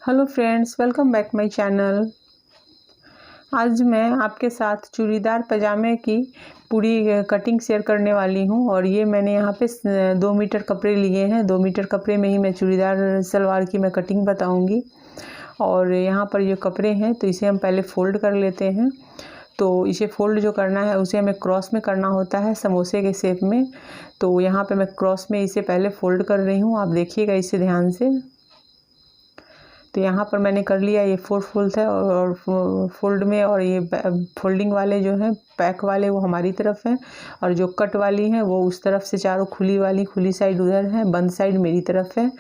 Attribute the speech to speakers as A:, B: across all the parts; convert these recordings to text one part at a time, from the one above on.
A: Hello friends, welcome back my channel. आज मैं आपके साथ चूड़ीदार पजामे की पूरी कटिंग शेयर करने वाली हूं। और ये मैंने यहाँ पे 2 मीटर कपड़े लिए हैं। 2 मीटर कपड़े में ही मैं चूड़ीदार सलवार की मैं कटिंग बताऊंगी। और यहाँ पर ये कपड़े हैं तो इसे हम पहले फ़ोल्ड कर लेते हैं। तो इसे फ़ोल्ड जो करना है उसे हमें क्रॉस में करना होता है, समोसे के शेप में। तो यहाँ पे मैं क्रॉस में इसे पहले फ़ोल्ड कर रही हूँ, आप देखिएगा इसे ध्यान से। तो यहाँ पर मैंने कर लिया, ये 4 फोल्ड है और फोल्ड में, और ये फोल्डिंग वाले जो हैं पैक वाले वो हमारी तरफ हैं, और जो कट वाली हैं वो उस तरफ से चारों खुली साइड उधर है, बंद साइड मेरी तरफ है।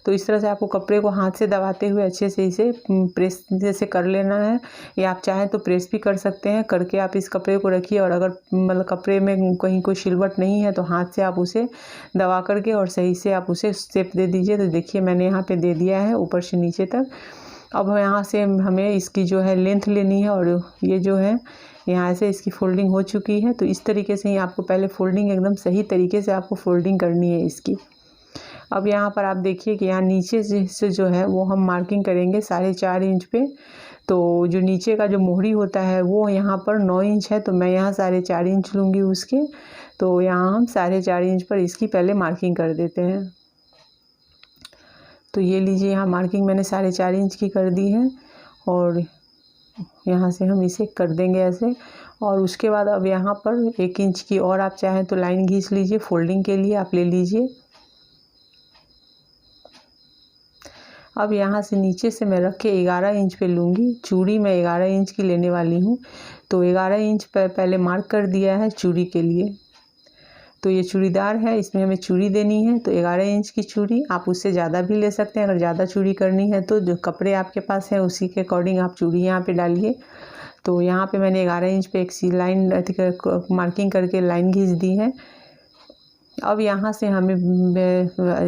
A: तो इस तरह से आपको कपड़े को हाथ से दबाते हुए अच्छे से इसे प्रेस जैसे कर लेना है, या आप चाहें तो प्रेस भी कर सकते हैं। करके आप इस कपड़े को रखिए, और अगर मतलब कपड़े में कहीं कोई सिलवट नहीं है तो हाथ से आप उसे दबा करके और सही से आप उसे शेप दे दीजिए। तो देखिए मैंने यहाँ पे दे दिया है ऊपर से नीचे तक। अब यहाँ से हमें इसकी जो है लेंथ लेनी है, और ये जो है यहाँ से इसकी फोल्डिंग हो चुकी है। तो इस तरीके से ही आपको पहले फोल्डिंग एकदम सही तरीके से आपको फोल्डिंग करनी है इसकी। अब यहाँ पर आप देखिए कि यहाँ नीचे से जो है वो हम मार्किंग करेंगे 4.5 इंच पे। तो जो नीचे का जो मोहरी होता है वो यहाँ पर 9 इंच है, तो मैं यहाँ 4.5 इंच लूँगी उसके। तो यहाँ हम 4.5 इंच पर इसकी पहले मार्किंग कर देते हैं। तो ये लीजिए, यहाँ मार्किंग मैंने 4.5 इंच की कर दी है, और यहाँ से हम इसे कर देंगे ऐसे। और उसके बाद अब यहाँ पर 1 इंच की और आप चाहें तो लाइन खींच लीजिए, फोल्डिंग के लिए आप ले लीजिए। अब यहाँ से नीचे से मैं रख के 11 इंच पे लूँगी। चूड़ी मैं 11 इंच की लेने वाली हूँ, तो 11 इंच पर पहले मार्क कर दिया है चूड़ी के लिए। तो ये चूड़ीदार है, इसमें हमें चूड़ी देनी है, तो 11 इंच की चूड़ी, आप उससे ज़्यादा भी ले सकते हैं। अगर ज़्यादा चूड़ी करनी है तो जो कपड़े आपके पास है उसी के अकॉर्डिंग आप चूड़ी यहाँ पे डालिए। तो यहाँ पे मैंने 11 इंच पे एक सी लाइन मार्किंग करके लाइन खींच दी है। अब यहाँ से हमें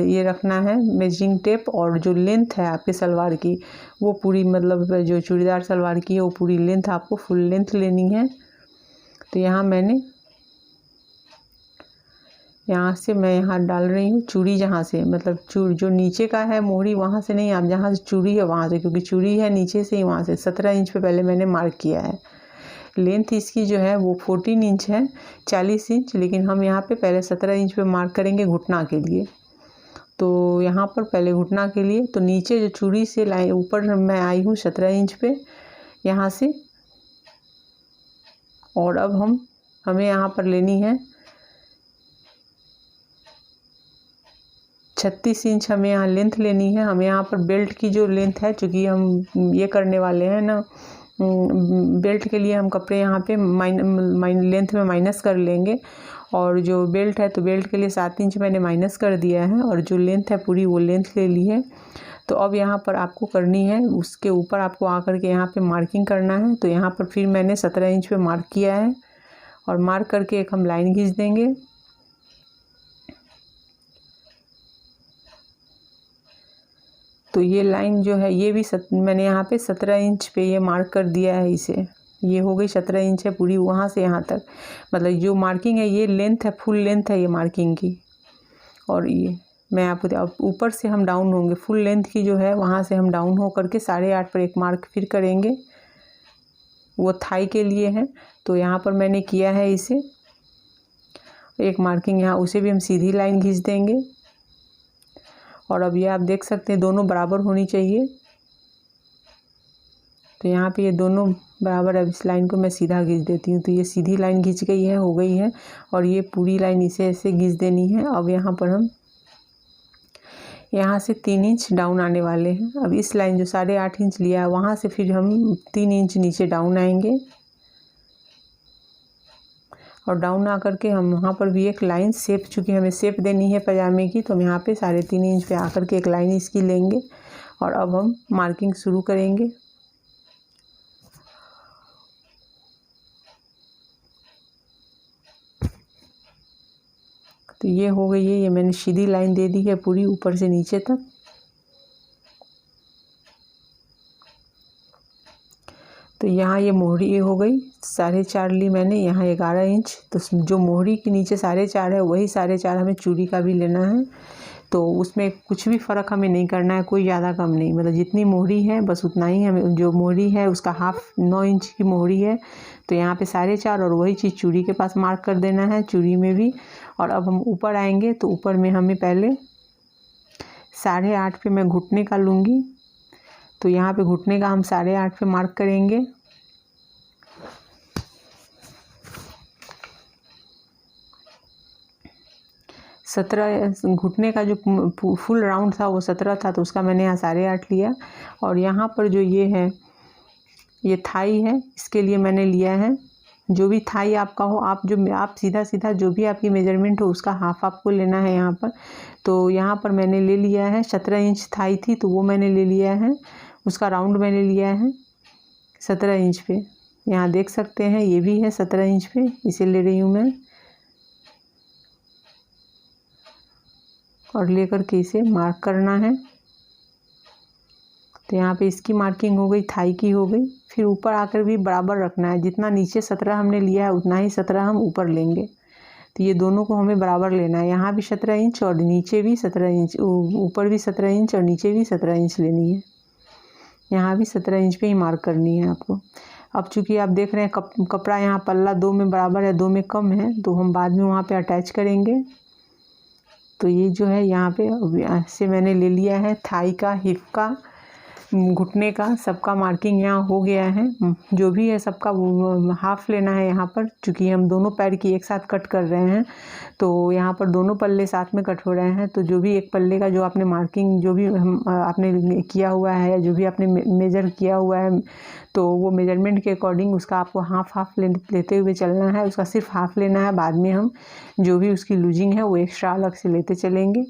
A: ये रखना है मेजरिंग टेप, और जो लेंथ है आपके सलवार की वो पूरी, मतलब जो चूड़ीदार सलवार की है वो पूरी लेंथ आपको फुल लेंथ लेनी है। तो यहाँ मैंने यहाँ से मैं यहाँ डाल रही हूँ चूड़ी, जहाँ से मतलब जो नीचे का है मोहरी वहाँ से नहीं, आप जहाँ से चूड़ी है वहाँ से, क्योंकि चूड़ी है नीचे से ही, वहाँ से 17 इंच पे पहले मैंने मार्क किया है। लेंथ इसकी जो है वो 14 इंच है, 40 इंच, लेकिन हम यहाँ पे पहले 17 इंच पे मार्क करेंगे घुटना के लिए। तो यहाँ पर पहले घुटना के लिए, तो नीचे जो चूड़ी से लाइन ऊपर मैं आई हूँ 17 इंच पे यहाँ से। और अब हमें यहाँ पर लेनी है 36 इंच, हमें यहाँ लेंथ लेनी है। हमें यहाँ पर बेल्ट की जो लेंथ है, चूँकि हम ये करने वाले हैं ना, बेल्ट के लिए हम कपड़े यहाँ पे लेंथ में माइनस कर लेंगे। और जो बेल्ट है तो बेल्ट के लिए 7 इंच मैंने माइनस कर दिया है, और जो लेंथ है पूरी वो लेंथ ले ली है। तो अब यहाँ पर आपको करनी है, उसके ऊपर आपको आकर के यहाँ पे मार्किंग करना है। तो यहाँ पर फिर मैंने 17 इंच पे मार्क किया है, और मार्क करके एक हम लाइन खींच देंगे। तो ये लाइन जो है ये भी मैंने यहाँ पे 17 इंच पे ये मार्क कर दिया है इसे। ये हो गई 17 इंच है पूरी, वहाँ से यहाँ तक, मतलब जो मार्किंग है ये लेंथ है, फुल लेंथ है ये मार्किंग की। और ये मैं आपको ऊपर से हम डाउन होंगे, फुल लेंथ की जो है वहाँ से हम डाउन हो करके 8.5 पर एक मार्क फिर करेंगे, वो थाई के लिए है। तो यहाँ पर मैंने किया है इसे एक मार्किंग यहाँ, उसे भी हम सीधी लाइन खींच देंगे। और अब ये आप देख सकते हैं दोनों बराबर होनी चाहिए। तो यहाँ पे ये दोनों बराबर, अब इस लाइन को मैं सीधा खींच देती हूँ। तो ये सीधी लाइन खींच गई है, हो गई है, और ये पूरी लाइन इसे ऐसे खींच देनी है। अब यहाँ पर हम यहाँ से 3 इंच डाउन आने वाले हैं। अब इस लाइन जो 8.5 इंच लिया है वहाँ से फिर हम 3 इंच नीचे डाउन आएंगे, और डाउन आकर के हम वहाँ पर भी एक लाइन शेप, चूँकि हमें शेप देनी है पजामे की, तो हम यहाँ पे 3.5 इंच पे आकर के एक लाइन इसकी लेंगे। और अब हम मार्किंग शुरू करेंगे। तो ये हो गई है, ये मैंने सीधी लाइन दे दी है पूरी ऊपर से नीचे तक। तो यहाँ ये मोहरी हो गई 4.5 ली मैंने, यहाँ 11 इंच। तो जो मोहरी के नीचे 4.5 है वही 4.5 हमें चूड़ी का भी लेना है। तो उसमें कुछ भी फ़र्क हमें नहीं करना है, कोई ज़्यादा कम नहीं, मतलब जितनी मोहरी है बस उतना ही हमें, जो मोहरी है उसका हाफ 9 इंच की मोहरी है, तो यहाँ पे 4.5 और वही चीज़ चूड़ी के पास मार्क कर देना है, चूड़ी में भी। और अब हम ऊपर आएंगे तो ऊपर में हमें पहले 8.5 पे मैं घुटने का लूँगी, तो यहाँ पे घुटने का हम 8.5 पे मार्क करेंगे। घुटने का जो फुल राउंड था वो 17 था, तो उसका मैंने यहाँ 8.5 लिया। और यहाँ पर जो ये है, ये थाई है, इसके लिए मैंने लिया है, जो भी थाई आपका हो, आप सीधा जो भी आपकी मेजरमेंट हो उसका हाफ आपको लेना है यहाँ पर। तो यहाँ पर मैंने ले लिया है 17 इंच थाई थी, तो वो मैंने ले लिया है, उसका राउंड मैंने लिया है 17 इंच पे। यहाँ देख सकते हैं ये भी है 17 इंच पे, इसे ले रही हूँ मैं, और लेकर के इसे मार्क करना है। तो यहाँ पे इसकी मार्किंग हो गई, थाई की हो गई। फिर ऊपर आकर भी बराबर रखना है, जितना नीचे 17 हमने लिया है उतना ही 17 हम ऊपर लेंगे। तो ये दोनों को हमें बराबर लेना है, यहाँ भी 17 इंच और नीचे भी 17 इंच, ऊपर भी 17 इंच और नीचे भी 17 इंच लेनी है। यहाँ भी 17 इंच पे ही मार्क करनी है आपको। अब चूँकि आप देख रहे हैं कपड़ा यहाँ पल्ला 2 में बराबर है, 2 में कम है, तो हम बाद में वहाँ पे अटैच करेंगे। तो ये जो है यहाँ पे से मैंने ले लिया है थाई का, हिप का, घुटने का, सबका मार्किंग यहाँ हो गया है। जो भी है सबका हाफ लेना है यहाँ पर, चूँकि हम दोनों पैर की एक साथ कट कर रहे हैं, तो यहाँ पर दोनों पल्ले साथ में कट हो रहे हैं। तो जो भी एक पल्ले का जो आपने मार्किंग, जो भी आपने किया हुआ है, जो भी आपने मेजर किया हुआ है, तो वो मेजरमेंट के अकॉर्डिंग उसका आपको हाफ लेते हुए चलना है। उसका सिर्फ हाफ लेना है, बाद में हम जो भी उसकी लूजिंग है वो एक्स्ट्रा अलग से लेते चलेंगे।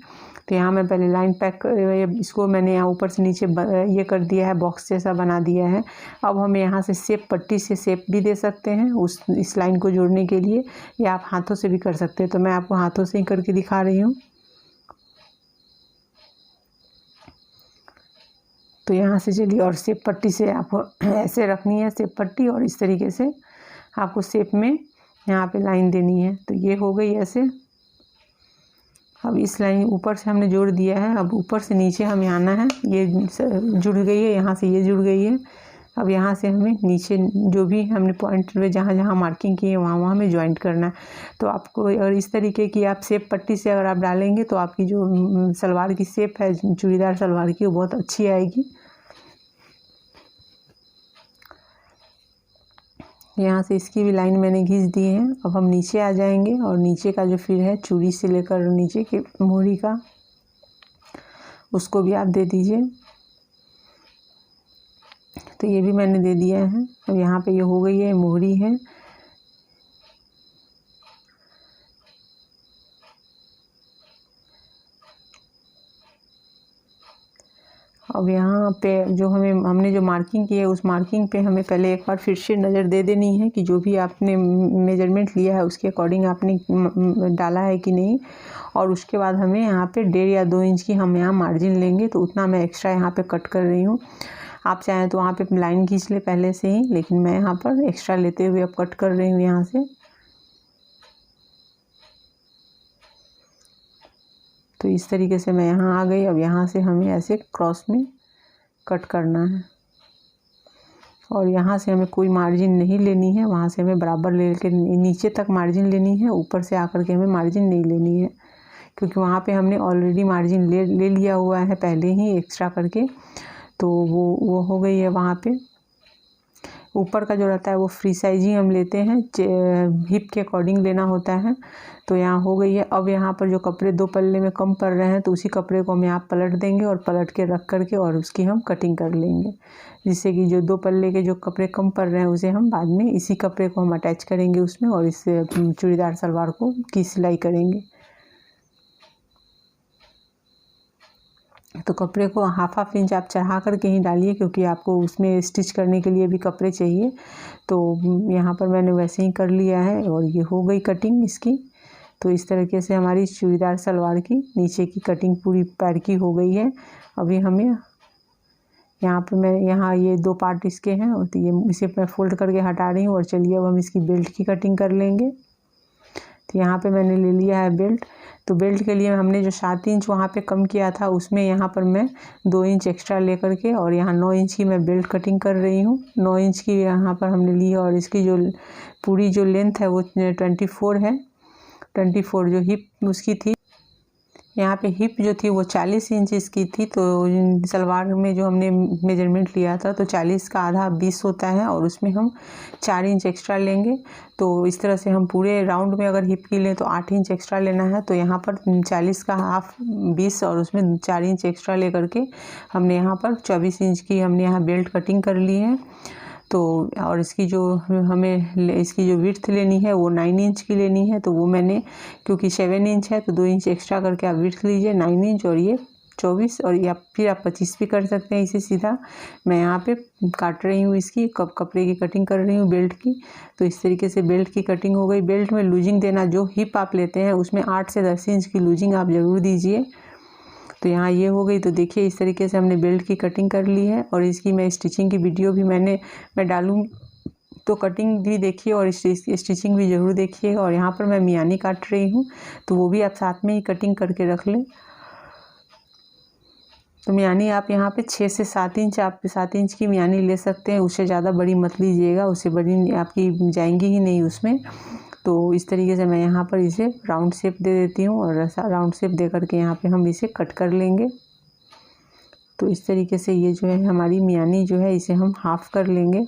A: तो यहाँ मैं पहले लाइन पैक, इसको मैंने यहाँ ऊपर से नीचे ये कर दिया है, बॉक्स जैसा बना दिया है। अब हम यहाँ से शेप, पट्टी से शेप भी दे सकते हैं इस लाइन को जोड़ने के लिए, या आप हाथों से भी कर सकते हैं। तो मैं आपको हाथों से ही करके दिखा रही हूँ। तो यहाँ से चलिए, और शेप पट्टी से आपको ऐसे रखनी है शेप पट्टी, और इस तरीके से आपको शेप में यहाँ पे लाइन देनी है। तो ये हो गई ऐसे। अब इस लाइन ऊपर से हमने जोड़ दिया है, अब ऊपर से नीचे हमें आना है। ये जुड़ गई है, यहाँ से ये जुड़ गई है। अब यहाँ से हमें नीचे जो भी हमने पॉइंट में जहाँ जहाँ मार्किंग की है वहाँ हमें ज्वाइंट करना है। तो आपको, और इस तरीके की आप शेप पट्टी से अगर आप डालेंगे तो आपकी जो सलवार की शेप है चूड़ीदार सलवार की, वो बहुत अच्छी आएगी। यहाँ से इसकी भी लाइन मैंने खींच दी है। अब हम नीचे आ जाएंगे, और नीचे का जो फिर है चूड़ी से लेकर नीचे की मोहरी का, उसको भी आप दे दीजिए। तो ये भी मैंने दे दिया है। अब यहाँ पे ये हो गई है, मोहरी है। अब यहाँ पे जो हमने जो मार्किंग की है, उस मार्किंग पे हमें पहले एक बार फिर से नज़र दे देनी है कि जो भी आपने मेजरमेंट लिया है उसके अकॉर्डिंग आपने डाला है कि नहीं। और उसके बाद हमें यहाँ पे 1.5 या 2 इंच की हम यहाँ मार्जिन लेंगे, तो उतना मैं एक्स्ट्रा यहाँ पे कट कर रही हूँ। आप चाहें तो वहाँ पे लाइन खींच ले पहले से ही, लेकिन मैं यहाँ पर एक्स्ट्रा लेते हुए अब कट कर रही हूँ यहाँ से। तो इस तरीके से मैं यहाँ आ गई। अब यहाँ से हमें ऐसे क्रॉस में कट करना है, और यहाँ से हमें कोई मार्जिन नहीं लेनी है, वहाँ से हमें बराबर ले के नीचे तक मार्जिन लेनी है, ऊपर से आकर के हमें मार्जिन नहीं लेनी है, क्योंकि वहाँ पे हमने ऑलरेडी मार्जिन ले लिया हुआ है पहले ही एक्स्ट्रा करके। तो वो हो गई है। वहाँ पे ऊपर का जो रहता है वो फ्री साइज ही हम लेते हैं, हिप के अकॉर्डिंग लेना होता है। तो यहाँ हो गई है। अब यहाँ पर जो कपड़े 2 पल्ले में कम पड़ रहे हैं, तो उसी कपड़े को हम यहाँ पलट देंगे, और पलट के रख करके और उसकी हम कटिंग कर लेंगे, जिससे कि जो 2 पल्ले के जो कपड़े कम पड़ रहे हैं उसे हम बाद में इसी कपड़े को हम अटैच करेंगे उसमें, और इससे चूड़ीदार सलवार की सिलाई करेंगे। तो कपड़े को हाफ इंच आप चढ़ा करके ही डालिए, क्योंकि आपको उसमें स्टिच करने के लिए भी कपड़े चाहिए। तो यहाँ पर मैंने वैसे ही कर लिया है, और ये हो गई कटिंग इसकी। तो इस तरीके से हमारी चूड़ीदार सलवार की नीचे की कटिंग पूरी पैर की हो गई है। अभी हमें यहाँ पे यहाँ ये 2 पार्ट इसके हैं, तो ये इसे मैं फोल्ड करके हटा रही हूँ। और चलिए अब हम इसकी बेल्ट की कटिंग कर लेंगे। तो यहाँ पे मैंने ले लिया है बेल्ट। तो बेल्ट के लिए हमने जो 7 इंच वहाँ पे कम किया था उसमें यहाँ पर मैं 2 इंच एक्स्ट्रा लेकर के और यहाँ 9 इंच की मैं बेल्ट कटिंग कर रही हूँ। 9 इंच की यहाँ पर हमने ली है और इसकी जो पूरी जो लेंथ है वो 24 है। 24 जो हिप उसकी थी, यहाँ पे हिप जो थी वो 40 इंच इसकी थी। तो सलवार में जो हमने मेजरमेंट लिया था तो 40 का आधा 20 होता है और उसमें हम 4 इंच एक्स्ट्रा लेंगे। तो इस तरह से हम पूरे राउंड में अगर हिप की लें तो 8 इंच एक्स्ट्रा लेना है। तो यहाँ पर 40 का हाफ 20 और उसमें 4 इंच एक्स्ट्रा ले करके हमने यहाँ पर 24 इंच की हमने यहाँ बेल्ट कटिंग कर ली है। तो और इसकी जो हमें इसकी जो विड्थ लेनी है वो 9 इंच की लेनी है। तो वो मैंने क्योंकि 7 इंच है तो 2 इंच एक्स्ट्रा करके आप विड्थ लीजिए 9 इंच और ये 24 और या फिर आप 25 भी कर सकते हैं। इसे सीधा मैं यहाँ पे काट रही हूँ, इसकी कपड़े की कटिंग कर रही हूँ बेल्ट की। तो इस तरीके से बेल्ट की कटिंग हो गई। बेल्ट में लूजिंग देना, जो हिप आप लेते हैं उसमें 8 से 10 इंच की लूजिंग आप ज़रूर दीजिए। तो यहाँ ये हो गई। तो देखिए इस तरीके से हमने बेल्ट की कटिंग कर ली है और इसकी मैं स्टिचिंग की वीडियो भी मैं डालूँ, तो कटिंग भी देखिए और स्टिचिंग भी ज़रूर देखिए। और यहाँ पर मैं मियानी काट रही हूँ तो वो भी आप साथ में ही कटिंग करके रख लें। तो मियानी आप यहाँ पे 6 से 7 इंच, आप 7 इंच की मियानी ले सकते हैं। उससे ज़्यादा बड़ी मत लीजिएगा, उससे बड़ी आपकी जाएंगी ही नहीं उसमें। तो इस तरीके से मैं यहाँ पर इसे राउंड शेप दे देती हूँ और राउंड शेप दे करके यहाँ पे हम इसे कट कर लेंगे। तो इस तरीके से ये जो है हमारी मियानी जो है इसे हम हाफ़ कर लेंगे।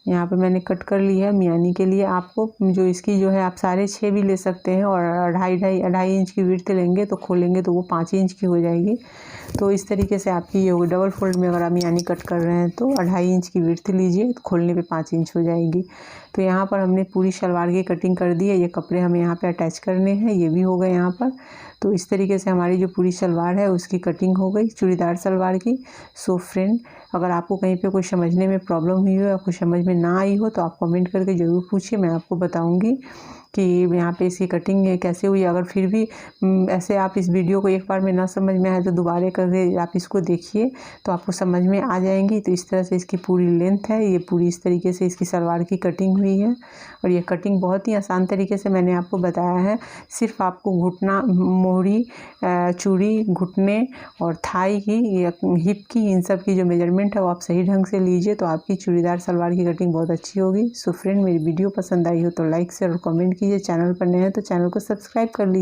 A: यहाँ पे मैंने कट कर लिया है मियानी के लिए। आपको जो इसकी जो है आप 6.5 भी ले सकते हैं और 2.5 इंच की विड्थ लेंगे तो खोलेंगे तो वो 5 इंच की हो जाएगी। तो इस तरीके से आपकी ये होगी। डबल फोल्ड में अगर आप मियानी कट कर रहे हैं तो 2.5 इंच की विड्थ लीजिए तो खोलने पे 5 इंच हो जाएगी। तो यहाँ पर हमने पूरी शलवार की कटिंग कर दी है। ये कपड़े हमें यहाँ पे अटैच करने हैं, ये भी हो गए यहाँ पर। तो इस तरीके से हमारी जो पूरी शलवार है उसकी कटिंग हो गई, चूड़ीदार सलवार की। सो फ्रेंड, अगर आपको कहीं पे कोई समझने में प्रॉब्लम हुई हो या कुछ समझ में ना आई हो तो आप कमेंट करके ज़रूर पूछिए, मैं आपको बताऊंगी कि यहाँ पे इसकी कटिंग कैसे हुई। अगर फिर भी ऐसे आप इस वीडियो को एक बार में ना समझ में आए तो दोबारा करके आप इसको देखिए तो आपको समझ में आ जाएंगी। तो इस तरह से इसकी पूरी लेंथ है, ये पूरी इस तरीके से इसकी सलवार की कटिंग हुई है। और ये कटिंग बहुत ही आसान तरीके से मैंने आपको बताया है। सिर्फ आपको घुटना, मोहरी, चूड़ी, घुटने और थाई की, हिप की, इन सब की जो मेजरमेंट है वो आप सही ढंग से लीजिए तो आपकी चूड़ीदार सलवार की कटिंग बहुत अच्छी होगी। सो फ्रेंड, मेरी वीडियो पसंद आई हो तो लाइक शेयर और कमेंट कीजिए। चैनल पर नए हैं तो चैनल को सब्सक्राइब कर लीजिए।